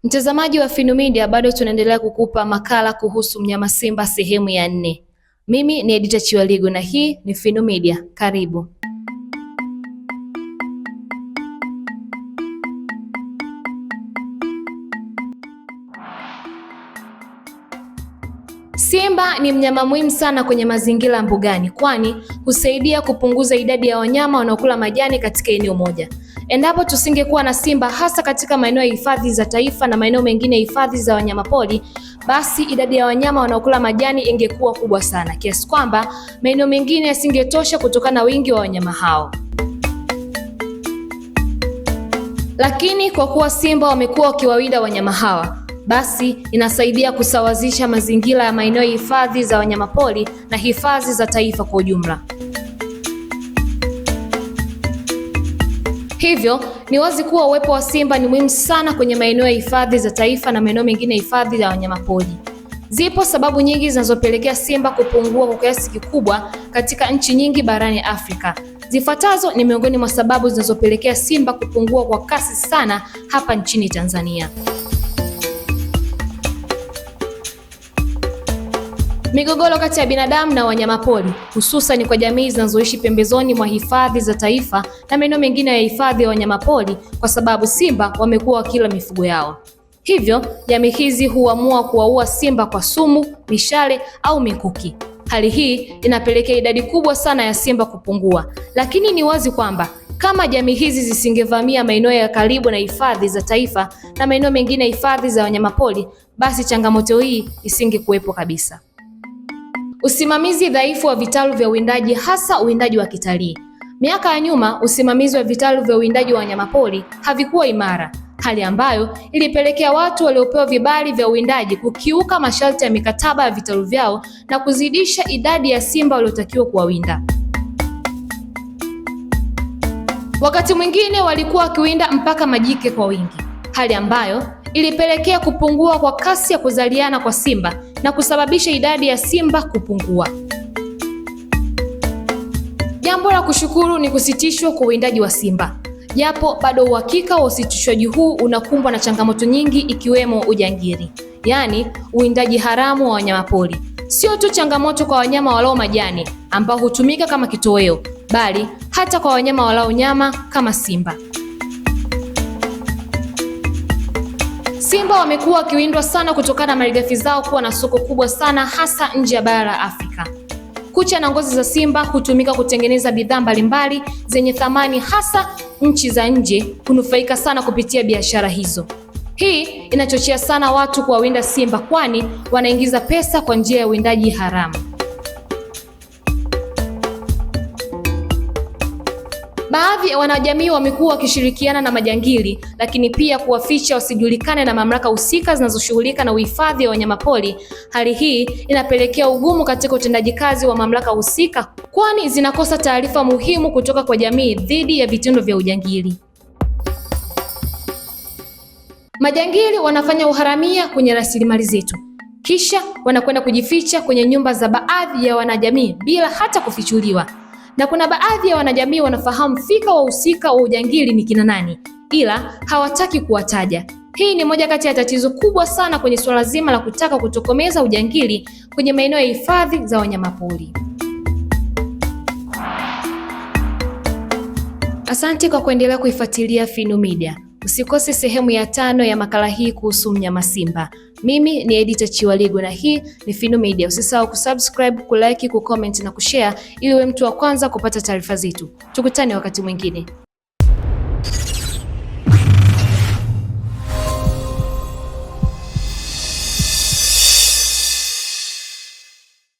Mtazamaji wa Finu Media, bado tunaendelea kukupa makala kuhusu mnyama simba sehemu ya 4. Mimi ni Edita Chiwaligo na hii ni Finu Media. Karibu. Simba ni mnyama muhimu sana kwenye mazingira mbugani, kwani husaidia kupunguza idadi ya wanyama wanaokula majani katika eneo moja. Endapo tusingekuwa na simba, hasa katika maeneo ya hifadhi za taifa na maeneo mengine ya hifadhi za wanyamapori, basi idadi ya wanyama wanaokula majani ingekuwa kubwa sana, kiasi kwamba maeneo mengine yasingetosha kutokana na wingi wa wanyama hao. Lakini kwa kuwa simba wamekuwa wakiwawinda wanyama hawa, basi inasaidia kusawazisha mazingira ya maeneo ya hifadhi za wanyamapori na hifadhi za taifa kwa ujumla. Hivyo ni wazi kuwa uwepo wa simba ni muhimu sana kwenye maeneo ya hifadhi za taifa na maeneo mengine ya hifadhi ya wanyamapori. Zipo sababu nyingi zinazopelekea simba kupungua kwa kiasi kikubwa katika nchi nyingi barani Afrika. Zifuatazo ni miongoni mwa sababu zinazopelekea simba kupungua kwa kasi sana hapa nchini Tanzania. Migogoro kati ya binadamu na wanyamapori, hususan kwa jamii zinazoishi pembezoni mwa hifadhi za taifa na maeneo mengine ya hifadhi ya wanyamapori, kwa sababu simba wamekuwa wakila mifugo yao. Hivyo jamii hizi huamua kuwaua simba kwa sumu, mishale au mikuki. Hali hii inapelekea idadi kubwa sana ya simba kupungua, lakini ni wazi kwamba kama jamii hizi zisingevamia maeneo ya karibu na hifadhi za taifa na maeneo mengine ya hifadhi za wanyamapori, basi changamoto hii isingekuwepo kabisa. Usimamizi dhaifu wa vitalu vya uwindaji, hasa uwindaji wa kitalii. Miaka ya nyuma, usimamizi wa vitalu vya uwindaji wa wanyamapori havikuwa imara, hali ambayo ilipelekea watu waliopewa vibali vya uwindaji kukiuka masharti ya mikataba ya vitalu vyao na kuzidisha idadi ya simba waliotakiwa kuwawinda. Wakati mwingine walikuwa wakiwinda mpaka majike kwa wingi, hali ambayo ilipelekea kupungua kwa kasi ya kuzaliana kwa simba na kusababisha idadi ya simba kupungua. Jambo la kushukuru ni kusitishwa kwa uwindaji wa simba, japo bado uhakika wa usitishwaji huu unakumbwa na changamoto nyingi, ikiwemo ujangili, yaani uwindaji haramu wa wanyamapori. Sio tu changamoto kwa wanyama walao majani ambao hutumika kama kitoweo, bali hata kwa wanyama walao nyama kama simba. Simba wamekuwa wakiwindwa sana kutokana na malighafi zao kuwa na soko kubwa sana, hasa nje ya bara la Afrika. Kucha na ngozi za simba hutumika kutengeneza bidhaa mbalimbali zenye thamani, hasa nchi za nje kunufaika sana kupitia biashara hizo. Hii inachochea sana watu kuwawinda simba, kwani wanaingiza pesa kwa njia ya uwindaji haramu. Baadhi ya wanajamii wamekuwa wakishirikiana na majangili, lakini pia kuwaficha wasijulikane na mamlaka husika zinazoshughulika na uhifadhi wa wanyamapori. Hali hii inapelekea ugumu katika utendaji kazi wa mamlaka husika, kwani zinakosa taarifa muhimu kutoka kwa jamii dhidi ya vitendo vya ujangili. Majangili wanafanya uharamia kwenye rasilimali zetu, kisha wanakwenda kujificha kwenye nyumba za baadhi ya wanajamii bila hata kufichuliwa. Na kuna baadhi ya wanajamii wanafahamu fika wahusika wa ujangili ni kina nani, ila hawataki kuwataja. Hii ni moja kati ya tatizo kubwa sana kwenye suala zima la kutaka kutokomeza ujangili kwenye maeneo ya hifadhi za wanyamapori. Asante kwa kuendelea kuifuatilia Finu Media. Usikose sehemu ya 5 ya makala hii kuhusu mnyama simba. Mimi ni Edita Chiwaligo na hii ni Finu Media. Usisahau kusubscribe, kulike, kucomment na kushare ili uwe mtu wa kwanza kupata taarifa zetu. Tukutane wakati mwingine.